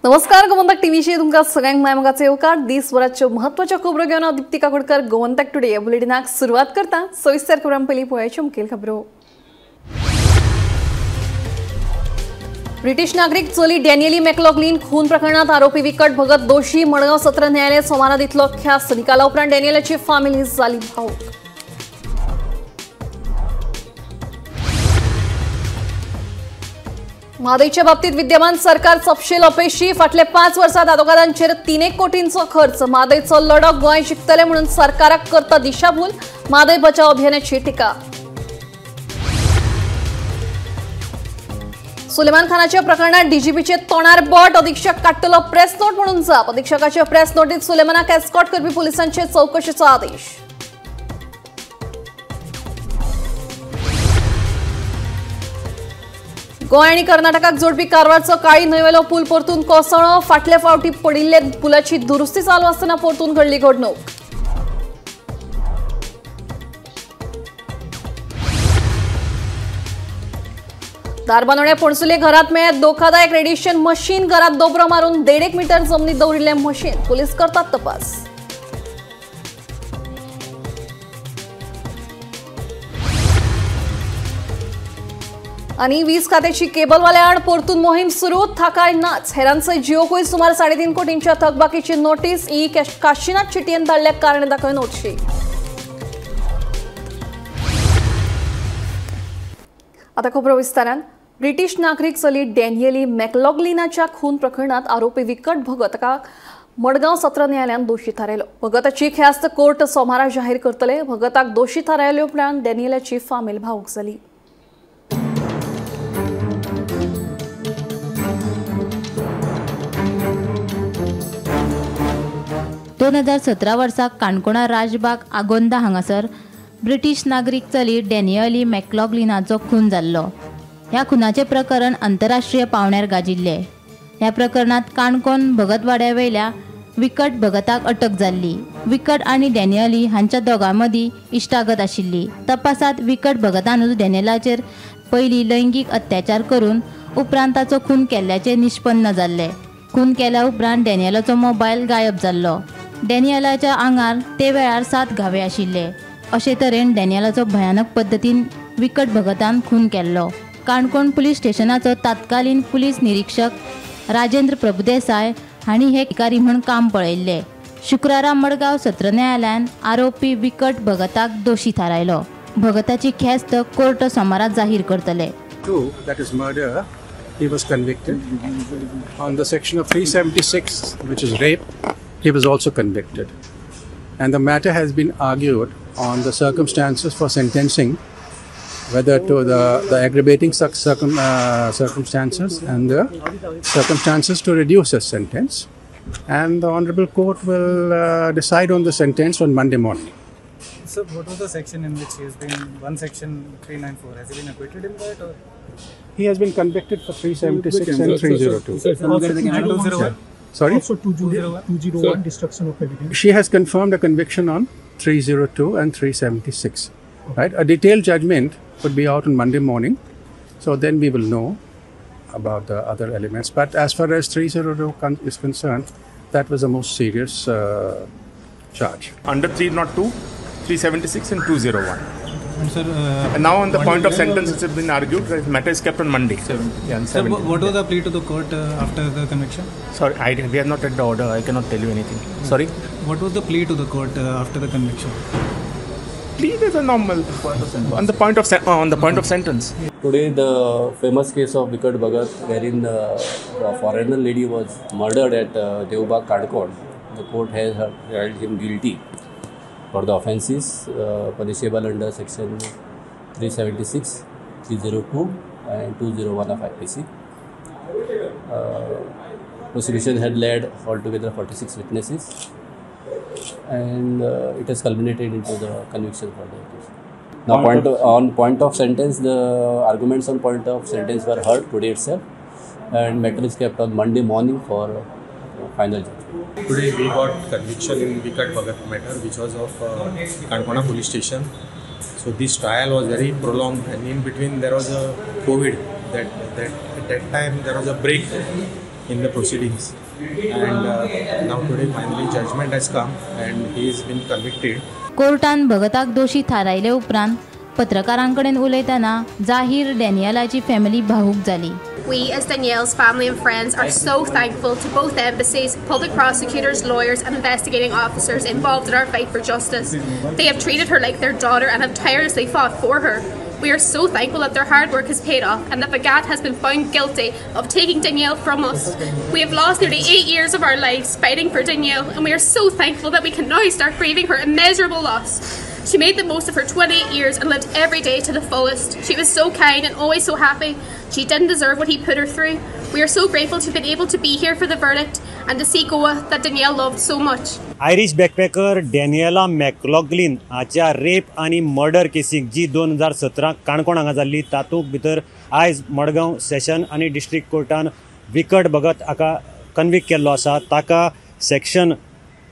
नमस्कार, गोवंतक टीव्हीचे तुमकां सगळ्यांक मायमोगाचो येवकार. दिसभराच्यो म्हत्वाच्यो खबरो घेवन हांव दीप्ती काकोडकर गोवंतक टुडे ह्या बुलेटिनाक सुरवात करता. सविस्तर खबरां पयलीं पळोवयाच्यो मुखेल खबरो. ब्रिटीश नागरीक चली डॅनियली मॅकलॉग्लिन खून प्रकरणात आरोपी विकट भगत दोशी मडगांव सत्र न्यायालय सोमारा दितलो ख्यास्त. निकाला उपरांत डॅनियलाची फामिली जाली भावूक. म्हादयच्या बाबतीत विद्यमान सरकार तपशील अपेशी. फाटले 5 वर्सांत आदोगादांचेर 3 कोटींचो खर्च. म्हादयचो लढो गोंय जिखतले म्हणून सरकाराक करता दिशाभूल. म्हादय बचाव अभियानाची टिका. सुलेमान खानाच्या प्रकरणात डीजीपीचे तोंडार बोट. अधीक्षक काडटलो प्रेस नोट म्हणून जाप. अधीक्षकाच्या प्रेस नोटीत सुलेमानाक एस्कॉर्ट करपी पुलिसांचे चौकशेचो आदेश. गोंय आणि कर्नाटकाक जोडपी कारवारचो काळी न्हंयवेलो पूल परतून कोसळ्ळो. फाटल्या फावटी पडिल्ले पुलाची दुरुस्ती चालू आसतना परतून घडली घडणूक. दारबांदोड्या पणसुले घरात मेळ्ळ्यात धोकादायक रेडिएशन मशीन. घरात दोबरो मारून 1.5 मीटर जमनीत दवरिल्लें मशीन. पुलीस करतात तपास. आणि वीज खात्याची केबलवाल्या आड परतून मोहीम सुरू. थाकाय नाच. हेरांसयत जिओकूय सुमार 3.5 कोटींच्या थकबाकीची नोटीस. काशीनाथ चिटयेन धाडल्या कारणे दाखय नोटीशी. आता खबरो विस्तारान. ब्रिटीश नागरीक चली डॅनियली मॅकलॉग्लिनाच्या खून प्रकरणात आरोपी विकट भगत ताका मडगांव सत्र न्यायालयान दोशी थारायलो. भगताची ख्यास्त कोर्ट सोमारा जाहीर करतले. भगताक दोशी थारायले उपरांत डॅनियलाची फामील भावूक जाली. दोन 2017 वर्सा काणकोणा राजबाग आगोंदा हांगासर ब्रिटीश नागरीक चली डॅनियली मॅकलॉग्लिनाचो खून जाल्लो. ह्या खुनाचे प्रकरण आंतरराष्ट्रीय पावण्यार गाजिल्ले. ह्या प्रकरणात काणकोण भगतवाड्या वयल्या विकट भगताक अटक जाल्ली. विकट आनी डॅनियली हांच्या दोगां मदीं इश्टागत आशिल्ली. तपासात विकट भगतानूच डॅनियलाचेर पयलीं लैंगीक अत्याचार करून उपरांत ताचो खून केल्ल्याचे निष्पन्न जाल्ले. खून केल्या उपरांत डॅनियलाचो मोबायल गायब जाल्लो. डॅनियलाच्या आंगार ते वेळार 7 घावे आशिल्ले. अशे तरेन डॅनियलाचो भयानक पद्दतीन विकट भगतान खून केल्लो. काणकोण पुलीस स्टेशनाचो तात्कालीन पुलीस निरीक्षक राजेंद्र प्रभुदेसाय हांणी हे अधिकारी म्हूण काम पळयल्ले. शुक्रारा मडगांव सत्र न्यायालयान आरोपी विकट भगताक दोशी थारायलो. भगताची ख्यास्त कोर्ट सोमारा जाहीर करतले. That is murder. He was convicted. On the section of 376, which is rape, he was also convicted. And the matter has been argued on the circumstances for sentencing, whether to the aggravating circumstances and the circumstances to reduce his sentence. And the Honorable Court will decide on the sentence on Monday morning. So what was the section in which he has been, one section 394, has he been acquitted in that or? He has been convicted for 376 and 302. Sorry? Also 201 destruction of evidence. She has confirmed a conviction on 302 and 376. Right? A detailed judgment would be out on Monday morning. So then we will know about the other elements. But as far as 302 is concerned, that was the most serious charge. Under 302, 376 and 201. And sir, and now on the point of sentence, it has been argued that the matter is kept on Monday. Yeah, sir, what was the plea to the court after the conviction? Sorry, we have not read the order. I cannot tell you anything. Sorry? What was the plea to the court after the conviction? Plea is a normal on the point of sentence. Today, the famous case of Vikat Bhagat, wherein a foreigner lady was murdered at Deobagh, Kankon. The court has held him guilty for the offences punishable under section 376, 302 and 201 of IPC. Prosecution had led altogether 46 witnesses and it has culminated into the conviction for the case. Now on point of sentence, the arguments on point of sentence were heard today itself and matter is kept on Monday morning for final judgment. Today we got conviction in Vikat Bhagat matter, which was of Kankona police station. So this trial was very prolonged, and in between there was a COVID. At that time there was a break in the proceedings. And now today finally judgment has come and he has been convicted. कोर्टान भगताक Doshi थारायले उपरांत पत्रकारांकडेन उलयतना जाहीर डॅनियलाची family भावूक जाली. We, as Danielle's family and friends, are so thankful to both embassies, public prosecutors, lawyers and investigating officers involved in our fight for justice. They have treated her like their daughter and have tirelessly fought for her. We are so thankful that their hard work has paid off and that Bhagat has been found guilty of taking Danielle from us. We have lost nearly 8 years of our lives fighting for Danielle, and we are so thankful that we can now start grieving her immeasurable loss. She made the most of her 28 years and lived every day to the fullest. She was so kind and always so happy. She didn't deserve what he put her through. We are so grateful to have been able to be here for the verdict and to see Goa that Danielle loved so much. Irish backpacker Daniela McLaughlin हाच्या rape आनी murder केसीक जी 2017 काणकोण हांगा जाल्ली तातूंत भितर आयज Madgaon session आनी district कोर्टान विकट भगत हाका कन्विक्ट केल्लो आसा. ताका सेक्शन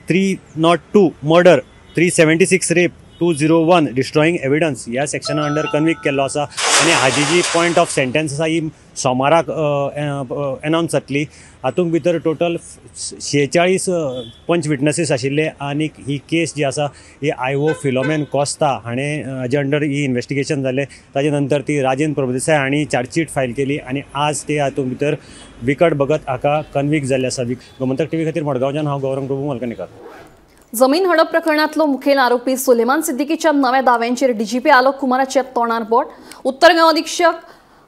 302 मर्डर, 376 रेप, 201 डिस्ट्रॉईंग एविडन्स ह्या सेक्शना अंडर कन्विक्ट केल्लो आसा. आनी हाजी जी पॉयंट ऑफ सेंटेन्स आसा ही सोमाराक एनावन्स जातली. हातूंत भितर टोटल 46 पंच विटनसीस आशिल्ले आनी ही केस जी आसा ही आयवो फिलोमेन कॉस्ता हाणें हाजे अंडर ही इन्वेस्टिगेशन जालें. ताजे नंतर ती राजेंद्र प्रभुदेसाय हांणी चार्जशीट फायल केली आनी आज ते हातूंत भितर विकट भगत हाका कन्विक्ट जाल्ले आसा. गोमंतक टीव्ही खातीर मडगांवच्यान हांव गौरंग प्रभू मलकणीकर. जमीन हडप प्रकरणातलो मुखेल आरोपी सुलेमान सिद्दीकीच्या नव्या दाव्यांचेर डीजीपी आलोक कुमाराचे तोंडार बोट. उत्तर गोंय अधीक्षक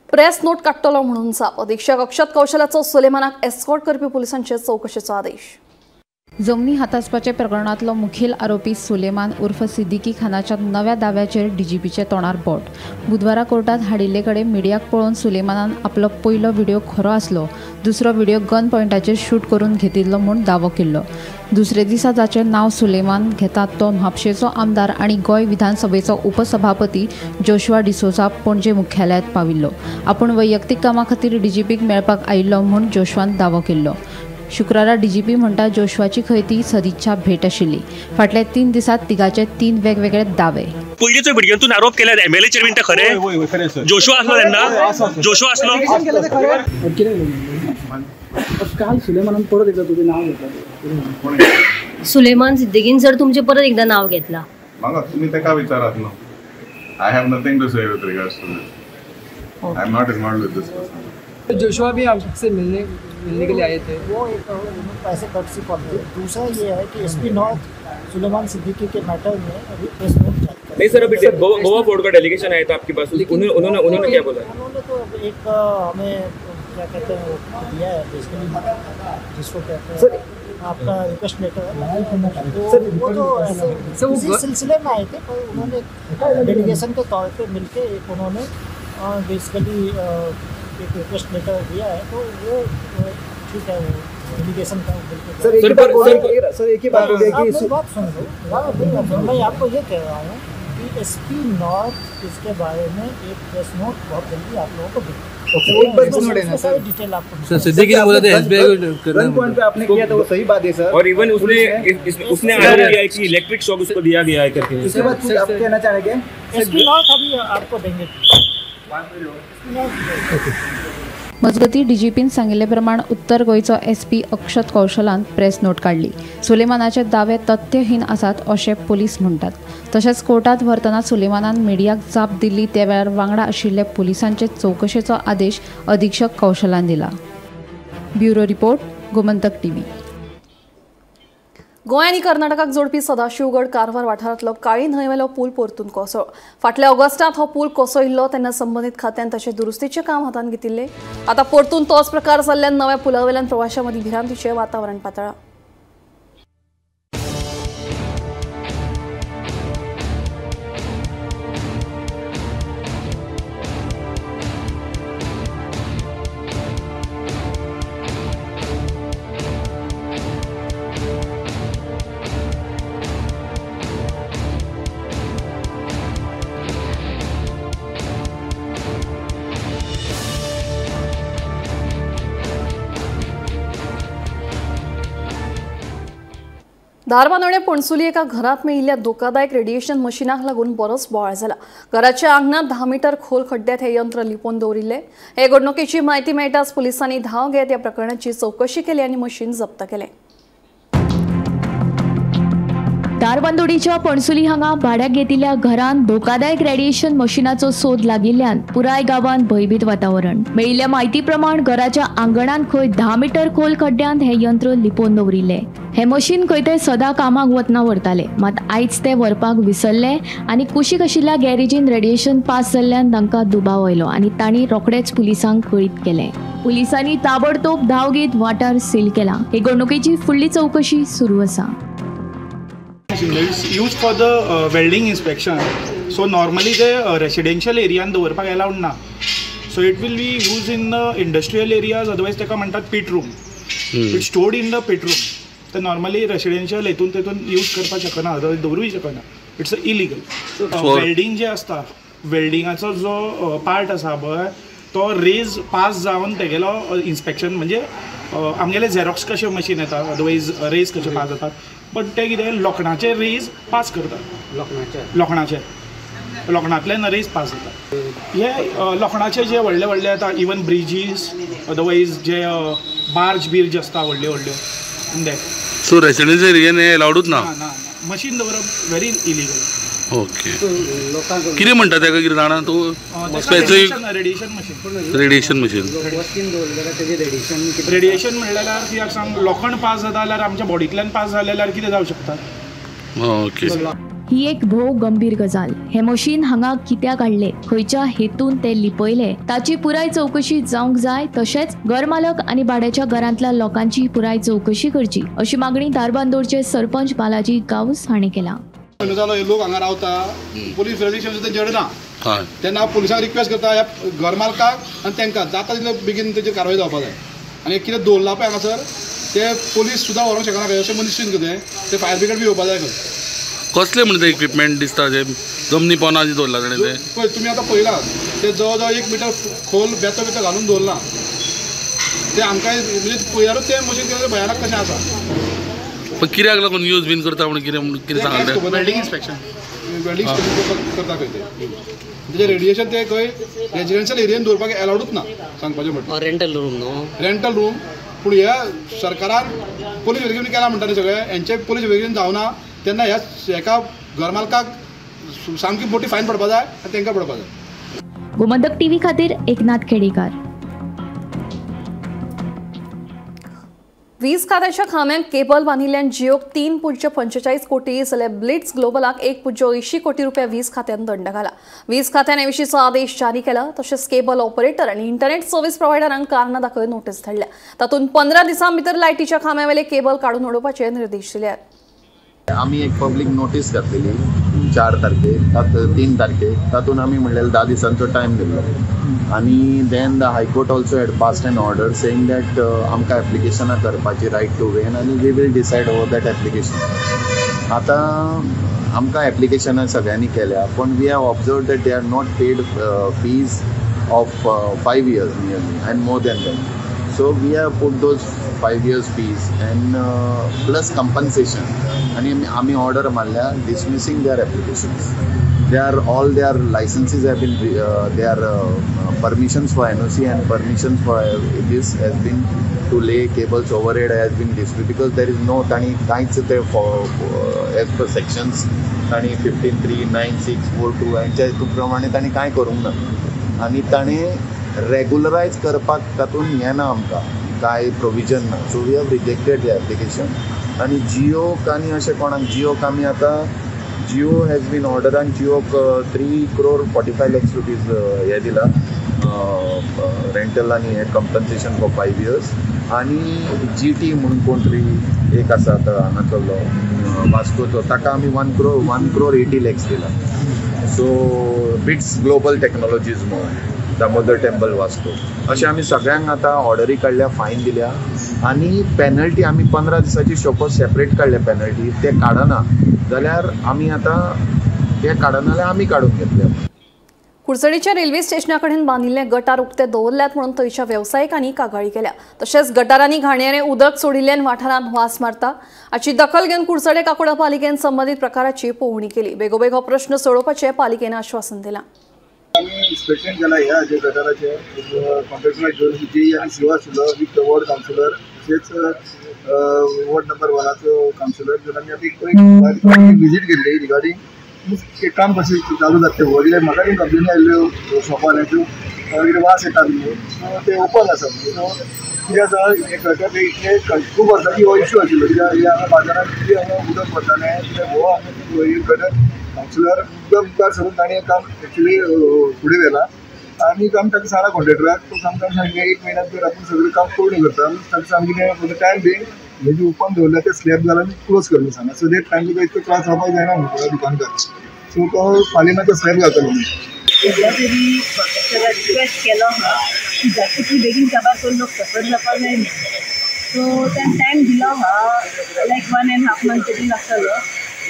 प्रेस नोट काडटलो म्हणून जाप. अधीक्षक अक्षत कौशलाचो सुलेमानाक एस्कॉर्ट करपी पुलिसांचे चौकशेचो आदेश. जमनी हातासपाचे प्रकरणातलो मुखेल आरोपी सुलेमान उर्फ सिद्दीकी खानाच्या नव्या दाव्याचेर डीजीपीचे तोंडार बोट. बुधवारा कोर्टात हाडिल्ले कडेन मिडियाक पळोवन सुलेमानान आपलो पयलो व्हिडिओ खरो आसलो, दुसरो व्हिडिओ गन पॉयंटाचेर शूट करून घेतिल्लो म्हूण दावो केल्लो. दुसरे दिसा जाचें नांव सुलेमान घेता तो म्हापशेचो आमदार आनी गोंय विधानसभेचो उपसभापती जोशुआ डिसोजा पणजे मुख्यालयात पाविल्लो. आपूण वैयक्तीक कामा खातीर डीजीपीक मेळपाक आयिल्लो म्हूण जोशुआन दावो केल्लो. शुक्रारा डीजीपी म्हणटा जोशुआची खंय ती सदिच्छा भेट आशिल्ली. फाटल्या 3 दिसांत तिगाचे 3 वेगवेगळे दावे. पयलींचो व्हिडिओतून आरोप केल्यात एमएलएचेर बीन ते खरे जोशुआ आसलो तेन्ना जोशुआ आसलो काल सुलेमानान परत एकदा तुझे नाव घेतलं. सुलेमान सिद्दीकीन सर तुमचे परत एकदा नाव घेतला. मग तुम्ही ते का विचारात ना. I have nothing to say with regards to this. I am not involved with this person. Joshua भी आपसे मिलने के लिए आए थे. वो एक पैसे कर्टसी कॉल थे. दूसरा ये है कि एसपी नॉर्थ सुलेमान सिद्दीकी के मैटर में अभी प्रेस नोट जारी कर. नहीं सर, अभी गोवा बोर्ड का डेलीगेशन आया था आपके पास, उन्होंने क्या बोला? उन्होंने तो एक हमें क्या कहते हैं दिया है बेसिकली जिसको कहते हैं आपका रिक्वेस्ट लेटर है. तो वो तो इसी सिलसिले में आए थे, पर उन्होंने डेलीगेशन के तौर पे मिलके एक उन्होंने बेसिकली एक रिक्वेस्ट लेटर दिया है. तो वो ठीक है, वो डेलीगेशन का सर एक ही बात हो गई कि बात सुन लो. मैं आपको ये कह रहा हूँ कि एसपी नॉर्थ इसके बारे में एक प्रेस नोट बहुत जल्दी आप लोगों को दें. डिटेल आपको सिद्दीकी ने बोला था एसबीआई गन पॉइंट पे आपने किया था, वो सही बात है सर. और इवन उसने आरोप किया है कि इलेक्ट्रिक शॉक उसको दिया गया है करके. इसके बाद आप कहना चाहेंगे एसपी नॉर्थ अभी आपको देंगे. मजगती डीजीपीन सांगिल्ले प्रमाण उत्तर गोंयचो एसपी अक्षत कौशलान प्रेस नोट काढली. सुलेमानाचे दावे तथ्यहीन आसात अशें पोलीस म्हणटात. तशेंच कोर्टात व्हरतना सुलेमानान मिडियाक जाप दिल्ली त्या वेळार वांगडा आशिल्ल्या पुलिसांचे चौकशेचो आदेश अधीक्षक कौशलान दिला. Bureau report, Gomantak TV. Goa आनी कर्नाटकाक जोडपी सदाशिवगड कारवार वाठारांतलो काळी न्हंयवेलो पूल परतून कोसळ्ळो. फाटल्या ऑगस्टांत हो पूल कोसळिल्लो तेन्ना संबंदीत खात्यान ताचे दुरुस्तीचें काम हातांत घेतिल्लें. आतां परतून तोच प्रकार जाल्ल्यान नव्या पुलावेल्यान प्रवाशां मदीं भिरांतीचें वातावरण पातळ्ळां. धारबांदोड्या पणसुली एका घरात मेळिल्ल्या धोकादायक रेडिएशन मशिनाक लागून बरोच बोवाळ जाला. घराच्या आंगणात 10 मीटर खोल खड्ड्यात हे यंत्र लिपोवन दवरिल्ले. हे घडणुकेची म्हायती मेळटाच पुलिसांनी धाव घेत ह्या प्रकरणाची चौकशी केली आणि मशीन जप्त केले. धारबांदोडीच्या पणसुली हांगा भाड्याक घेतिल्ल्या घरांत धोकादायक रेडिएशन मशिनाचो सोद लागिल्ल्यान पुराय गांवांत भयभीत वातावरण. मेळिल्ल्या म्हायती प्रमाण घराच्या आंगणात खंय 10 मीटर खोल खड्ड्यांत हे यंत्र लिपोवन दवरिल्ले. हे मशीन खंय ते सदां कामाक वतना व्हरताले, मात आयज ते व्हरपाक विसरले आनी कुशीक आशिल्ल्या गॅरेजीन रेडिएशन पास जाल्ल्यान तांकां दुबाव आयलो आनी तांणी रोखडेच पुलिसांक कळीत केले. पुलिसांनी ताबडतोब धाव घेत वाठार सील केला. हे घडणुकेची फुडली चौकशी सुरू आसा. It's used for the welding inspection. So normally the residential area and दवरपाक allowed ना. So it will be used in the industrial areas. Otherwise तेका म्हणटात pit room. It's stored in the pit room. तर normally residential हेतून तेतून use करपाक शकना, otherwise दवरूय शकना. It's illegal. Welding जे असता, वेल्डिंगाचो जो पार्ट आसा पळय तो रेज पास जावन तेगेलो इन्स्पेक्शन म्हणजे आमगेले झेरॉक्स कशे मशीन येता, अदरवायज रेज कशे पास जातात, बट ते कितें लोखणाचे रेज पास करतात. लोखणांतल्यान रेज पास जातात. हे लोखणाचे जे व्हडले व्हडले येता, इवन ब्रिजीस, अदरवायज जे बार्ज बिर्ज आसता व्हडल्यो व्हडल्यो. सो रेसिडेन्शियल एरियान हे अलाउडूच ना. मशीन दवरप व्हेरी इलिगल. ओके. कितें म्हणटा तेका कितें जाणा तूं? Specific radiation machine. रेडिएशन म्हणल्यार कित्याक सांग, लोखण पास जाता जाल्यार आमच्या बॉडींतल्यान पास जाल्यार कितें जावं शकता. ओके. ही एक भोव गंभीर गजाल. हे मशीन हांगा कित्याक हाडले, खंयच्या हेतून ते लिपयले ताची पुराय चौकशी जावंक जाय. तशेंच घरमालक आनी भाड्याच्या घरांतल्या लोकांची पुराय चौकशी करची अशी मागणी धारबांदोडचे सरपंच बालाजी गावस हांणी केला. लोक हांगा रावता, पुलीस रेडिएशन जडना तेन्ना पुलिसांक रिक्वेस्ट करता ह्या घरमालकाक आनी तांकां जाता तितले बेगीन तेचेर कारवाय जावपाक जाय. आनी कितें दवरला पळय हांगासर ते पुलीस सुद्दां व्हरोंक शकना खंय, अशें मनीस कितें ते फायर ब्रिगेड बी येवपाक जाय खंय. कसले म्हणजे ते इक्विपमेंट दिसता जे जमनी पोंदाची दवरला ताणें ते पळय तुमी आतां पळयलां ते जवळ जवळ 1 मीटर खोल बेतो घालून दवरला. ते आमकां म्हणजे पळयल्यारूच ते मशीन केलें भयानक कशें आसा. पण कित्याक लागून यूज बीन करता म्हणून कितें सांगलें? वेल्डिंग इन्स्पेक्शन करता खंय ते रेडिएशन ते खंय रेजिडेन्शियल एरियेन दवरपाक अलाउडूच ना सांगपाचें म्हणटा. रेंटल रूम न्हू, रेंटल रूम. पूण ह्या सरकारान पुलीस व्हेरिफिकेशन केला म्हणटा न्ही सगळे, हेंचे पुलीस व्हेरिफिकेशन जावना तेन्ना ह्या एका घरमालकाक सामकी मोठी फायन पडपाक जाय आनी तांकां पडपाक जाय. गोमंतक टीव्ही खातीर एकनाथ खेडेकार. वीज खात्याच्या खांब्यांक केबल बांधिल्ल्यान जिओक 3.45 कोटी जाल्यार ब्लिट्स ग्लोबलाक 1.80 कोटी रुपया वीज खात्यान दंड घाला. वीज खात्यान हे विशींचो आदेश जारी केला. तशेंच केबल ऑपरेटर आनी इंटरनेट सर्व्हिस प्रोवायडरांक कारणां दाखय नोटीस धाडल्या. तातूंत 15 दिसां भितर लायटीच्या खांब्यावेले केबल काडून उडोवपाचे निर्देश दिल्यात. आम्ही एक पब्लिक नोटीस घातलेली 4 तारखेक 3 तारखेक, तातूंत आमी म्हणलेलें 10 दिसांचो टायम दिल्लो. आनी then the high court also had passed an order saying that आमकां एप्लिकेशनां करपाची रायट टू वेन आनी we will decide over that application. आतां आमकां एप्लिकेशनां सगळ्यांनी केल्या, पण we have observe that they are not paid fees of 5 years nearly and more than that. So we have put those 5 years fees and plus compensation. And आमी order मारल्या dismissing their applications. All their licenses have been their permissions for NOC and permissions for this has been to lay cables overhead has been dismissed because there is no tani कांयच ते as per sections tani 15(3)(9)(6)(4)(2) यांच्या प्रमाणे तांणी कांय करूंक ना. आनी ताणें रेगुलरायज करपाक तातूंत हें ना आमकां कांय प्रोविजन ना. So we have rejected the application. आनी जिओक आनी अशें कोणाक जिओक आमी आतां जिओ हॅज बीन ऑर्डरान जिओक 3.45 lakhs रुपीज हें दिलां रेंटल आनी हें कंपन्सेशन फॉर 5 years. आनी GT म्हणून कोण तरी एक आसा आतां हांगाचो वास्कोचो ताका आमी 1 crore 80 lakhs दिला. सो बिट्स ग्लोबल टॅक्नॉलॉजीज म्हणून दामोदर टेंपल वास्को अशें आमी सगळ्यांक आतां ऑर्डरी काडल्या, फायन दिल्या. आनी पेनल्टी आमी 15 दिसाची सपोज सेपरेट काडल्या पेनल्टी, ते काडना जाल्यार आमी आतां ते काडना जाल्यार आमी काडून घेतल्या. कुडचडेंच्या रेल्वे स्टेशनाकडेन बांदिल्ले गटार उक्ते दवरल्यात म्हणून थंयच्या वेवसायिकांनी कागाळी केल्या। तशेंच गटारांनी घाणेरें उदक सोडिल्ल्यान वाठारांत वास मारता। हाची दखल घेवन कुडचडे काकोडा पालिकेन संबंधीत प्रकाराची पळोवणी केली। बेगोबेग हो प्रश्न सोडोवपाचें पालिकेन आश्वासन दिलां। आम्ही इन्स्पेक्शन केला ह्या जे गटाराचे कॉन्ट्रॅक्टर घेऊन जी आणि शिवा आशिल्लो विथ वॉर्ड कावन्सिलर तशेंच वॉर्ड नंबर 1 कावन्सिलर जर आमी आतां विजीट केल्ली रिगार्डिंग काम कशें चालू जाता तें कित्याक म्हाका बीन कंप्लेनी आयल्यो शॉपावाल्याच्यो कितें वास येता बीन सो ते ओपन आसा सो कितें आसा हे गटर इतले खूब वर्सांची हो इश्यू आशिल्लो कित्याक हे हांगा बाजारांत कितें हांगा उदक पडटालें कित्याक हो हांगा गटर कावन्सिलर उदक मुखार सरून ताणें काम एक्चुली फुडें व्हेलां आनी आमी ताका सांगला कॉन्ट्रॅक्टराक तो आमकां सांगलें 1 म्हयन्याक जर आपूण सगळें काम पूर्ण करता ताका सांगलें फॉर द टायम बींग हे जे ओपन दवरला ते स्लॅब जाल्यार आमी क्लोज करता सांगला सो देट टायम तुका इतको त्रास जावपाक जायना म्हणटा दुकानकार सो तो फाल्यां मागीर स्लॅब घालतलो एकदा तरी कॉन्ट्रॅक्टराक रिक्वेस्ट केलो हा की जातकी बेगीन काबार करून लोक सफर जावपाक जाय सो ताणें टायम दिलो हा लायक 1.5 मंथ तरी लागतलो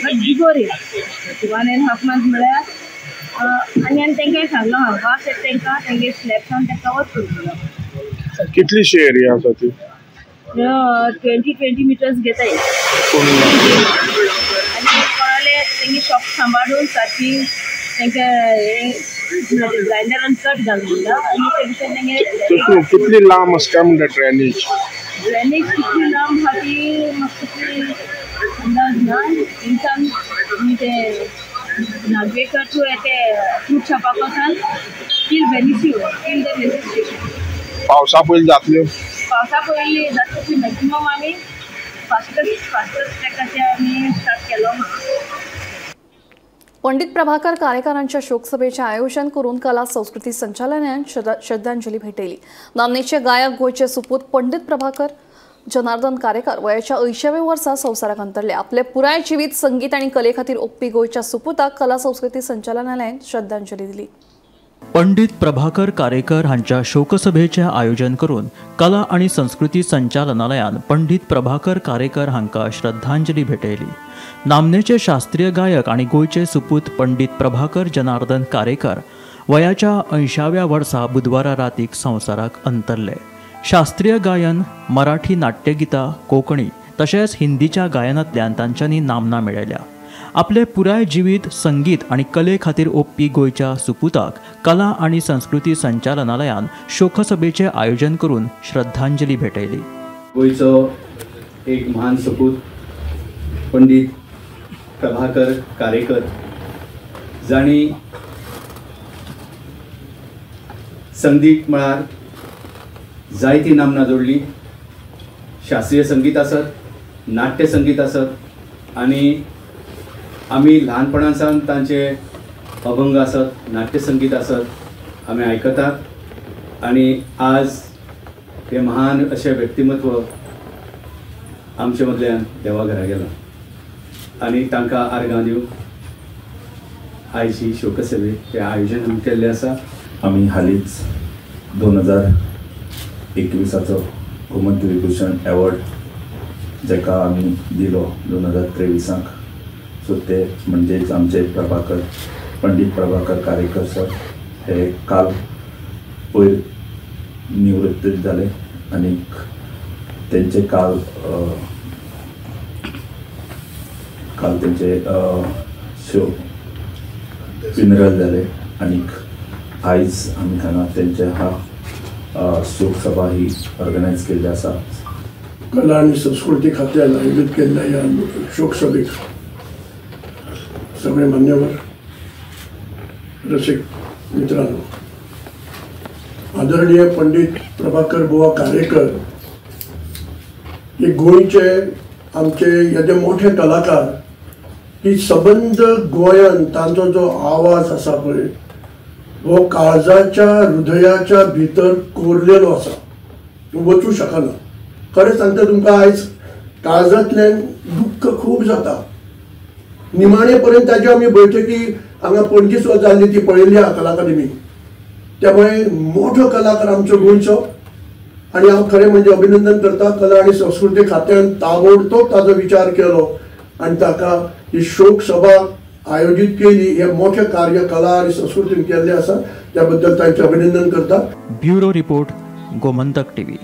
बट बिफोर 1.5 मंथ म्हळ्यार आनी तांकां सांगलो हा वास येता तांकां तांगे स्लॅब्सान ते कवर करतलो कितलीशी एरिया आसा ती 20 मिटर्स घेताय आनी कोणाले तेंगे शॉप सांबाळून सारकी तांकां ग्रायंडरान कट घालून आनी ते भितर तेंगे कितली लांब आसता म्हणटा ड्रेनेज कितली लांब आहा ती म्हाका तितली अंदाज ना इंसान ते नागवेकर टू ते फ्रूट शॉपाक वचून टील बेनिफियो टील द रेल्वे स्टेशन पावसा पयलीं जातल्यो पावसा पयलीं जातली मॅक्सिमम आमी फास्टस्ट ट्रॅकाचे आमी स्टार्ट केलो पंडित प्रभाकर कारेकारांच्या शोकसभेचे आयोजन करून कला संस्कृती संचालनालयान श्रद्धांजली भेटयली। नामनेचे गायक गोयचे सुपूत पंडित प्रभाकर जनार्दन कारेकार वयाच्या 80व्या वर्सा संवसाराक अंतरले। आपले पुराय जिवीत संगीत आणि कले खातीर ओंपी गोयच्या सुपुताक कला संस्कृती संचालनालयान श्रद्धांजली दिली। पंडित प्रभाकर कारेकर हांच्या शोकसभेचे आयोजन करून कला आणि संस्कृती संचालनालयान पंडित प्रभाकर कारेकर हांका श्रद्धांजली भेटयली। नामनेचे शास्त्रीय गायक आणि गोयचे सुपूत पंडित प्रभाकर जनार्दन कारेकर वयाच्या 80व्या वर्सा बुधवारा रातीक संवसाराक अंतरले। शास्त्रीय गायन, मराठी नाट्यगितां, कोंकणी तशेंच हिंदीच्या गायनांतल्यान तांच्यांनी नामना मेळयल्या। आपले पुराय जिवीत संगीत आणि कले खातीर ओंपी गोयच्या सुपुताक कला आणि संस्कृती संचालनालयान शोकसभेचे आयोजन करून श्रद्धांजली भेटयली। गोयचो एक महान सपूत पंडित प्रभाकर कारेकर जाणी संगीत मळार जायती नामना जोडली। शास्त्रीय संगीत आसत, नाट्य संगीत आसत आनी आमी ल्हानपणासान तांचे अभंग आसत, नाट्य संगीत आसत आमी आयकतात आनी आज हे महान अशें व्यक्तिमत्व आमचे मदल्यान देवाघरा गेलां आनी तांकां आर्गां दिवंक आयची शोकसभेचें आयोजन आमी केल्लें आसा। आमी हालींच 2021 गोमंतक विभूषण एवॉर्ड जाका आमी दिलो 2023 सो ते म्हणजेच आमचे पंडित प्रभाकर कारेकर सर हे काल पयर निवृत्त जाले आनी तेंचे काल तेंचे फ्युनरल जाले आनी आयज आमी हांगा तेंचे शोक सभा ही ऑर्गनायज केल्ली आसा। कला आणि संस्कृती खात्यान आयोजीत केल्ल्या ह्या शोक सभेक सगळे मान्यवर, रसिक मित्रांनो, आदरणीय पंडित प्रभाकर बुवा कारेकर हे गोंयचे आमचे येदे मोठे कलाकार ही सबंद गोंयान तांचो जो आवाज आसा पळय हो काळजाच्या हृदयाच्या भितर कोरलेलो आसा, वचूं शकना। खरें सांगता तुमकां आयज काळजांतल्यान दुख्ख खूब जाता। निमाणे पर्यंत ताज्यो आमी बैठकी हांगा पणजी सुद्दां जाल्ली ती पळयल्ली आहा कला अकादेमी। त्यामुळे मोठो कलाकार आमचो गोंयचो आनी हांव खरें म्हणजे अभिनंदन करता कला आनी संस्कृती खात्यान ताबडतोब ताजो विचार केलो आनी ताका ही शोक सभा आयोजित केली हे मोठे कार्य कला आणि संस्कृतीन केल्ले आसा त्याबद्दल तांचे अभिनंदन करता. Bureau report Gomantak TV.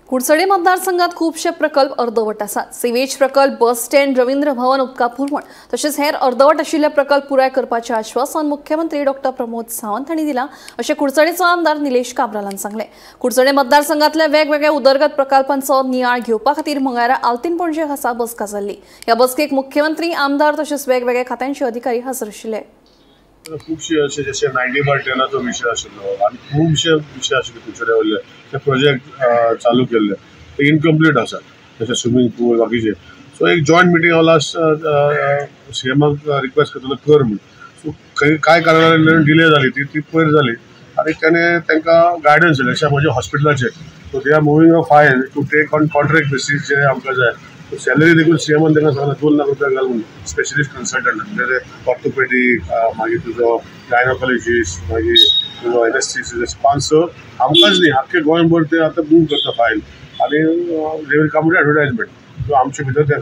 Kudchade मतदारसंघात खूपशे प्रकल्प अर्धवट आसात. सिवेज प्रकल्प, बस स्टँड, रवींद्र भवन, उदका पुरवण तशेंच हेर अर्धवट आशिल्ले प्रकल्प पुराय करपाचें आश्वासन मुख्यमंत्री डॉ. प्रमोद सावंत हांणी दिलां अशें कुडचडेचो आमदार निलेश काब्रालान सांगलें. कुडचडे मतदारसंघातल्या वेगवेगळ्या उदरगत प्रकल्पांचो नियाळ घेवपा खातीर मंगळारा आल्तीन पणजे हांगा बसका जाल्ली. ह्या बसकेक मुख्यमंत्री, आमदार तशेंच वेगवेगळ्या खात्यांचे अधिकारी हजर आशिल्ले. खुबशे अशे जशे 90/10 विशय आशिल्लो आनी खुबशे विशय आशिल्ले कुडचडे वयले ते प्रोजेक्ट चालू केल्ले ते इनकम्प्लीट आसा जशे स्विमींग पूल बाकीचे. सो एक जॉयंट मिटींग हांव लास्ट सीएमाक रिक्वेस्ट करतलो कर म्हूण. सो कांय कारणान डिले जाली ती पयर जाली आनी तांकां गायडन्स दिलें अशें म्हज्या हॉस्पिटलाचे. So they are moving a file to take on contract basis जे आमकां जाय. सॅलरी देखून सीएमान तांकां सांगलें 2 लाख रुपया घाल म्हणून स्पेशलिस्ट कन्सल्टंट म्हणजे ऑर्थोपेडीक मागीर तुजो गायनोकॉलॉजिस्ट मागीर तुजो एनेस्थेसिस्ट 5-6 आमकांच न्ही आख्खे गोंयभर ते आतां मूव करता फायल आनी they will come to advertisement. So आमचे भितर ते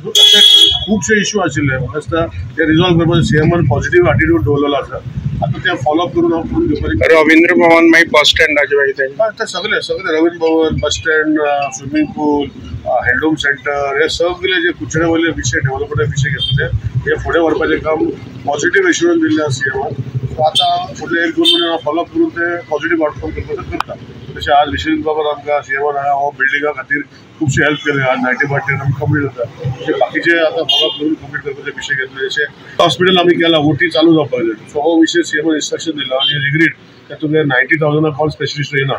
खुबशे इश्यू आशिल्ले म्हाका दिसता ते रिजॉल्व करपाक सीएमान पॉझिटिव्ह एटिट्यूड दवरलेलो आसा. आता ते फॉलोअप करून हांव करून घेवपाक रवींद्र भवन मागीर बस स्टँडाचे मागीर ते सगळे रवींद्र भवन, बस स्टँड, स्विमींग पूल, हँडलूम सेंटर हे सगळे जे कुडचडे वयले विशय डेव्हलपमेंट विशय घेतले हे फुडें व्हरपाचें काम पॉझिटिव्ह एश्युरन्स दिल्लें आसा सीएमान. सो आतां फुडले 1-2 म्हयने हांव फॉलोअप करून ते पॉझिटिव्ह आउटकम करपाचें करता. तशें आज विश्वेश बाबर आमकां सीएमान हांवें हो बिल्डिंगा खातीर खुबशी हेल्प केली. आज 90/10 आमी कंप्लीट जाता. तशें बाकीचे आतां फॉलोअप करून कंप्लीट करपाचे विशय घेतले जशे हॉस्पिटल आमी केला ओटी चालू जावपाक जाय. सो हो विशय सीएमान इंस्ट्रक्शन दिला आनी रिग्रीड तातूंत 90,000 कोण स्पेशलिस्ट येना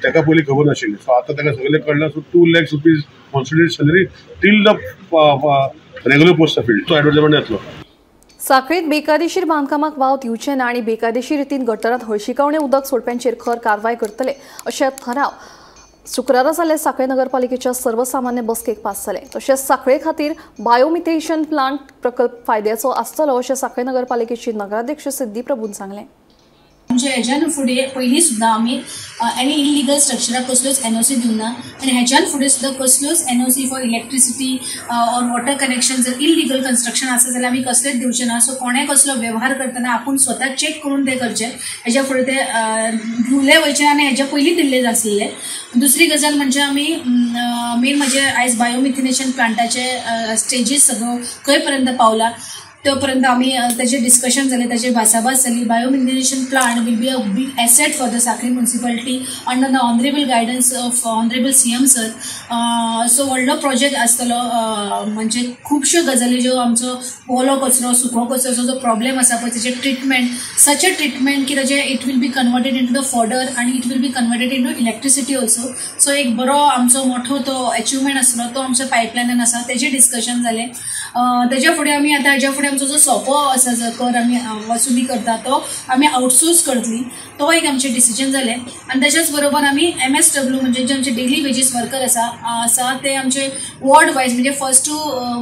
ताका पयलीं खबर नाशिल्ली. सो आतां ताका सगळें कळ्ळां. So 2 lakhs rupees constitute salary till the regular post field तो एडवर्टायजमेंट येतलो. साखळीत बेकायदेशीर बांदकामाक वाव दिवचे ना आनी बेकायदेशीर रितीन गटारांत हळशिकावणे उदक सोडप्यांचेर खर कारवाय करतले अशें थाराव शुक्रारा जाल्ले सांखळे नगरपालिकेच्या सर्वसामान्य बसकेक पास जाले. तशेंच सांखळे खातीर बायोमिथेशन प्लांट प्रकल्प फायद्याचो आसतलो अशें सांखळे नगरपालिकेची नगराध्यक्ष सिद्धी प्रभून सांगलें. म्हणजे हेच्यान फुडें पयलीं सुद्दां आमी एनी इलिगल स्ट्रक्चराक कसल्योच एनओसी दिवना आनी हेच्यान फुडें सुद्दां कसल्योच NOC for electricity or water connection जर इलिगल कन्स्ट्रक्शन आसा जाल्यार आमी कसलेच दिवचे ना. सो कोणें कसलो वेव्हार करतना आपूण स्वता चेक करून ते करचे. हेच्या फुडें ते दिवले वयचे आनी हेच्या पयलीं दिल्ले आसले. दुसरी गजाल म्हणजे आमी मेन म्हणजे आयज बायोमिथिनेशन प्लांटाचे स्टेजीस सगळो खंय पर्यंत पावला तोपर्यंत आम्ही त्याचे डिस्कशन झाले, त्याचे भासाभास झाली. Biomethanation plant will be a big asset for the Sankhali municipality under the honourable guidance of honourable CM sir. So व्हडलो प्रोजेक्ट आसतलो. म्हणजे खुबश्यो गजाली ज्यो आमचो ओलो कचरो सुको कचरोचो जो प्रॉब्लेम आसा पळय तेचे ट्रिटमेंट सच अ ट्रिटमेंट की ताचे it will be converted into the fodder आनी it will be converted into electricity also. So एक बरो आमचो मोठो तो अचिवमेंट आसलो तो आमच्या पायपलायनान आसा तेजे डिस्कशन जालें. तेज्या फुडें आमी आतां हेज्या फुडें आमचो जो सोपो आसा जो कर आमी वसुली करता तो आमी आउटसोर्स करतली. तो एक आमचें डिसिजन जालें. आनी तेच्याच बरोबर आमी MSW म्हणजे जे आमचे डेली वेजीस वर्कर आसा ते आमचे वॉर्ड वायज म्हणजे फर्स्ट टू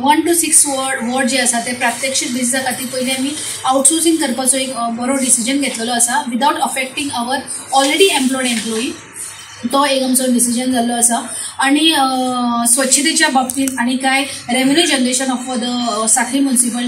1 to 6 वॉर्ड जे आसा ते प्रात्यक्षीक बेसिसा खातीर पयलीं आमी आउटसोर्सिंग करपाचो एक बरो डिसिजन घेतलेलो आसा विदाउट अफेक्टिंग आवर ऑलरेडी एम्प्लॉयड एम्प्लॉई. तो एक आमचो डिसिजन जाल्लो आसा. आनी स्वच्छतेच्या बाबतींत आनी काय revenue generation of the Sankhali municipal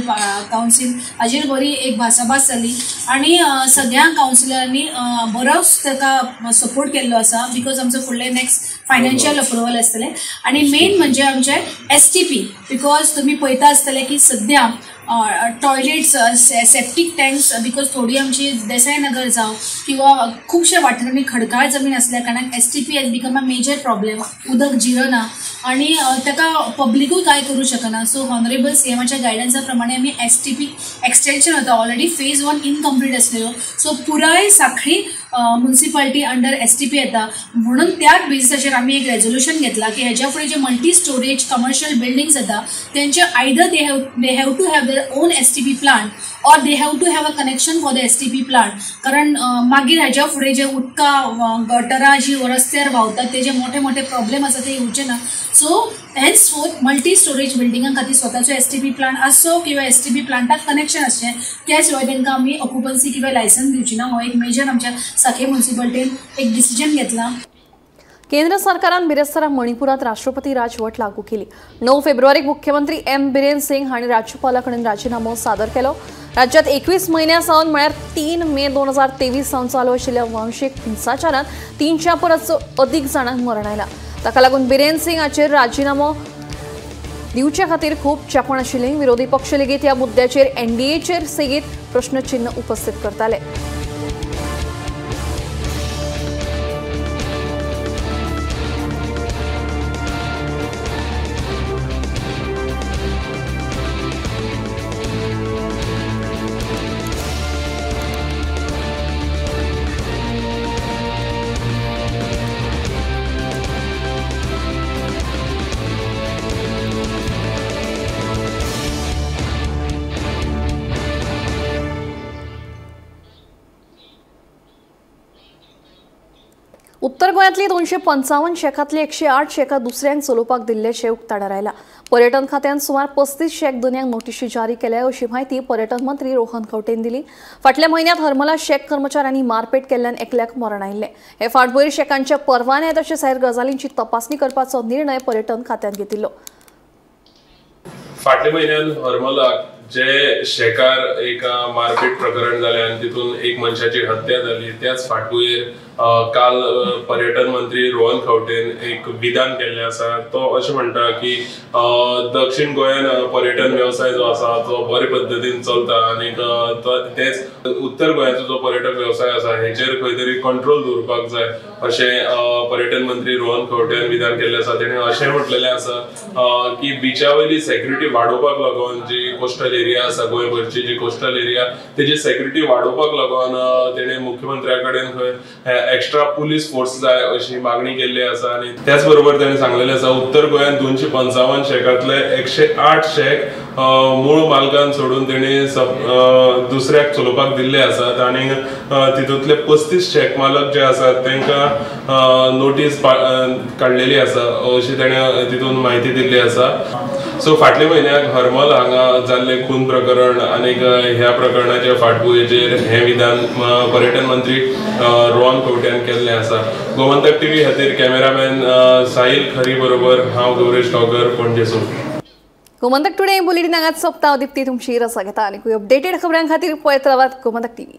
council हाजेर बरी एक भासाभास जाली आनी सगळ्या कावन्सिलरांनी बरोच ताका सपोर्ट केल्लो आसा बिकॉज आमचो फुडले नेक्स्ट फायनान्शियल अप्रुवल आसतलें. आनी मेन म्हणजे आमचे STP बिकॉज तुमी पळयता आसतले की सद्या टॉयलेट्स सेप्टीक टँक्स बिकॉज थोडी आमची देसाई नगर जावं किंवा खुबशा वाठारांनी खडकाळ जमीन आसल्या कारणान STP has become a major problem. उदक जिरना आनी ताका पब्लिकूय कांय करूं शकना. सो ऑनरेबल सीएमाच्या गायडन्सा प्रमाणे आमी STP एक्सटेंशन होता. ऑलरेडी फेज 1 इनकम्प्लीट आसलेलो. सो पुराय सांखळी म्युनिसिपालिटी अंडर STP येता म्हणून त्याच बेसिसाचेर आमी एक रेझोल्युशन घेतला की हेच्या फुडें जे मल्टी स्टोरेज कमर्शियल बिल्डिंग्स येता तेंचे either they have to have their own STP plant or they have to have a connection for the STP plant. कारण मागीर हेच्या फुडें जे उदका गटरां जी रस्त्यार व्हांवतात ते जे मोठे मोठे प्रॉब्लेम आसा ते येवचे ना. सो हेन्सफोर्थ मल्टी स्टोरेज बिल्डिंगां खातीर स्वताचो STP प्लांट आसचो किंवा STP प्लांटाक कनेक्शन आसचें त्या शिवाय तांकां आमी ऑक्युपन्सी किंवा लायसन्स दिवची ना. हो एक मेजर आमच्या सांखळी म्युनिसिपालिटीन एक डिसिजन घेतला. केंद्र सरकारान बिरेस्तारा मणिपुरात राष्ट्रपती राजवट लागू केली. 9 फेब्रुवारीक मुख्यमंत्री एम बिरेन सिंग हांणी राज्यपाला कडेन राजीनामो सादर केलो. राज्यात 21 म्हयन्यासावन म्हळ्यार 3 मे 2023 सावन चालू आशिल्ल्या वांशीक हिंसाचारात 300 परस अदीक जाणांक मरण आयलां. ताका लागून बिरेन सिंग हाचेर राजीनामो दिवचे खातीर खूब चापण आशिल्ली. विरोधी पक्ष लेगीत ह्या मुद्द्याचेर एनडीएचेर सेगीत प्रश्नचिन्ह उपस्थित करताले. उत्तर गोंयांतली 255 शेकांतली 108 शेकां दुसऱ्यांक चलोवपाक दिल्ल्याचें उक्ताडार आयला. पर्यटन खात्यान सुमार 35 शेक दोन्यांक नोटीशी जारी केल्या अशी माहिती पर्यटन मंत्री रोहन खंवटेन दिली. फाटल्या म्हयन्यांत हरमला शेक कर्मचाऱ्यांनी मारपेट केल्ल्यान एकल्याक मरण आयिल्लें. हे फाटभुंयेर शेकांच्या परवाने तशेंच हेर गजालींची तपासणी करपाचो निर्णय पर्यटन खात्यान घेतिल्लो. फाटल्या म्हयन्यात हरमलाक जे शेकार एका मारपीट प्रकरण जालें आनी तितून एक मनशाची हत्या जाली, त्याच फाटभुंयेर काल पर्यटन मंत्री रोहन खंवटेन एक विधान केल्लें आसा. तो अशें म्हणटा की दक्षिण गोंयान पर्यटन वेवसाय जो आसा तो बरे पद्दतीन चलता आनी तेच उत्तर गोंयाचो जो पर्यटन वेवसाय आसा हेचेर खंय तरी कंट्रोल दवरपाक जाय अशें पर्यटन मंत्री रोहन खंवटेन विधान केल्लें आसा. तेणें अशें म्हटलेलें आसा की बिचा वयली सेक्युरिटी वाडोवपाक लागून जी कोस्टल एरिया आसा गोंयभरची जी कोस्टल एरिया तेजी सेक्युरिटी वाडोवपाक लागून तेणें मुख्यमंत्र्या कडेन खंय एक्स्ट्रा पुलीस फोर्स जाय अशी मागणी केल्ली आसा. आनी त्याच बरोबर ताणें सांगलेलें आसा उत्तर गोंयांत 255 शेकांतले 108 शेक मूळ मालकान सोडून तेणी दुसऱ्याक चलोवपाक दिल्ले आसात आनी तितूंतले 35 शेक मालक जे आसात तांकां नोटीस काडलेली आसा अशी ताणें तितून म्हायती दिल्ली आसा. सो फाटल्या म्हयन्याक हरमल हांगा जाल्ले खून प्रकरण आनी ह्या प्रकरणाच्या फाटभुंयेचेर हें विधान पर्यटन मंत्री रोहन खंवटेन केल्लें आसा. गोमंतक टीव्ही खातीर कॅमेरामॅन साहिल खरी बरोबर हांव गौरेश गांवकर पणजेसून. गोमंतक टुडे बुलेटिन हांगाच सोंपता. दिप्ती तुमची रसा घेता आनी अपडेटेड खबरां खातीर पळयत रावात गोमंतक टीव्ही.